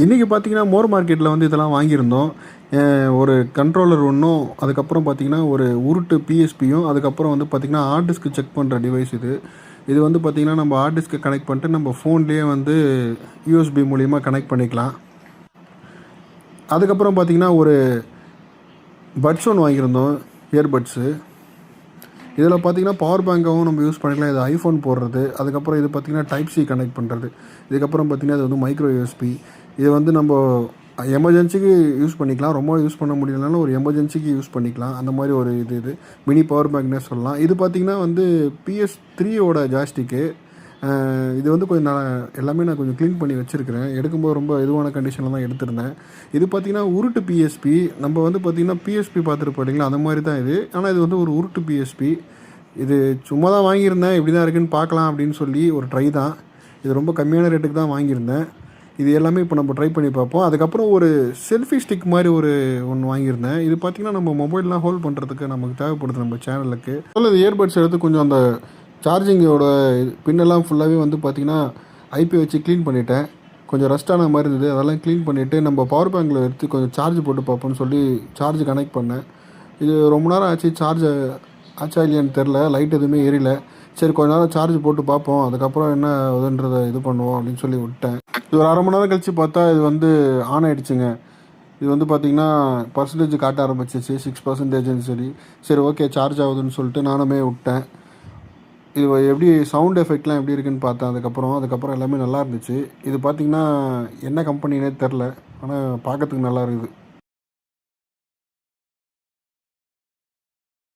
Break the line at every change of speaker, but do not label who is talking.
இன்றைக்கி பார்த்தீங்கன்னா மோர் மார்க்கெட்டில் வந்து இதெல்லாம் வாங்கியிருந்தோம். ஒரு கண்ட்ரோலர் ஒன்றும், அதுக்கப்புறம் பார்த்தீங்கன்னா ஒரு உருட்டு பிஎஸ்பியும், அதுக்கப்புறம் வந்து பார்த்தீங்கன்னா ஹார்ட் டிஸ்க் செக் பண்ணுற டிவைஸ் இது. இது வந்து பார்த்தீங்கன்னா நம்ம ஹார்ட் டிஸ்க்கை கனெக்ட் பண்ணிட்டு நம்ம ஃபோன்லேயே வந்து யூஎஸ்பி மூலிமா கனெக்ட் பண்ணிக்கலாம். அதுக்கப்புறம் பார்த்தீங்கன்னா ஒரு பட்ஸ் ஒன்று வாங்கியிருந்தோம், இயர்பட்ஸு. இதில் பார்த்தீங்கன்னா பவர் பேங்காகவும் நம்ம யூஸ் பண்ணிக்கலாம். இது ஐஃபோன் போடுறது. அதுக்கப்புறம் இது பார்த்தீங்கன்னா டைப் சி கனெக்ட் பண்ணுறது. இதுக்கப்புறம் பார்த்தீங்கன்னா இது வந்து மைக்ரோ யூஎஸ்பி. இது வந்து நம்ம எமர்ஜென்சிக்கு யூஸ் பண்ணிக்கலாம். ரொம்ப யூஸ் பண்ண முடியலனாலும் ஒரு எமர்ஜென்சிக்கு யூஸ் பண்ணிக்கலாம். அந்த மாதிரி ஒரு இது மினி பவர் பேங்க்னே சொல்லலாம். இது பார்த்திங்கன்னா வந்து PS3யோட ஜாஸ்டிக்கு. இது வந்து கொஞ்சம் எல்லாமே நான் கொஞ்சம் க்ளீன் பண்ணி வச்சுருக்கிறேன். எடுக்கும்போது ரொம்ப இதுவான கண்டிஷனில் தான் எடுத்திருந்தேன். இது பார்த்திங்கன்னா உருட்டு பிஎஸ்பி. நம்ம வந்து பார்த்திங்கன்னா பிஎஸ்பி பார்த்துட்டு போட்டிங்களா, அந்த மாதிரி தான் இது. ஆனால் இது வந்து ஒரு உருட்டு பிஎஸ்பி. இது சும்மா தான் வாங்கியிருந்தேன், எப்படி தான் இருக்குதுன்னு பார்க்கலாம் அப்படின்னு சொல்லி ஒரு ட்ரை தான். இது ரொம்ப கம்மியான ரேட்டுக்கு தான் வாங்கியிருந்தேன். இது எல்லாமே இப்போ நம்ம ட்ரை பண்ணி பார்ப்போம். அதுக்கப்புறம் ஒரு செல்ஃபி ஸ்டிக் மாதிரி ஒன்று வாங்கியிருந்தேன். இது பார்த்திங்கன்னா நம்ம மொபைல்லாம் ஹோல்ட் பண்ணுறதுக்கு நமக்கு தேவைப்படுது நம்ம சேனலுக்கு. இது இயர்பட்ஸ் எடுத்து கொஞ்சம் அந்த சார்ஜிங்கோட பின்னெல்லாம் ஃபுல்லாகவே வந்து பார்த்திங்கன்னா ஐபி வச்சு க்ளீன் பண்ணிட்டேன். கொஞ்சம் ரஸ்ட்டான மாதிரி இருந்தது, அதெல்லாம் க்ளீன் பண்ணிவிட்டு நம்ம பவர் பேங்கில் எடுத்து கொஞ்சம் சார்ஜ் போட்டு பார்ப்போம்னு சொல்லி சார்ஜ் கனெக்ட் பண்ணேன். இது ரொம்ப நேரம் ஆச்சு, சார்ஜ் ஆச்சா இல்லையான்னு தெரில, லைட் எதுவுமே எரியல. சரி கொஞ்ச நேரம் சார்ஜ் போட்டு பார்ப்போம், அதுக்கப்புறம் என்ன இதுன்றதை இது பண்ணுவோம் அப்படின்னு சொல்லி விட்டேன். இது ஒரு 1/2 மணி நேரம் கழித்து பார்த்தா இது வந்து ஆன் ஆகிடுச்சுங்க. இது வந்து பார்த்திங்கன்னா பர்சன்டேஜ் காட்ட ஆரம்பிச்சிச்சு, 6%. சரி ஓகே சார்ஜ் ஆகுதுன்னு சொல்லிட்டு நானுமே விட்டேன். இது எப்படி சவுண்ட் எஃபெக்ட்லாம் எப்படி இருக்குதுன்னு பார்த்தேன். அதுக்கப்புறம் எல்லாமே நல்லா இருந்துச்சு. இது பார்த்திங்கன்னா என்ன கம்பெனினே தெரில, ஆனால் பார்க்கறதுக்கு நல்லா இருக்குது.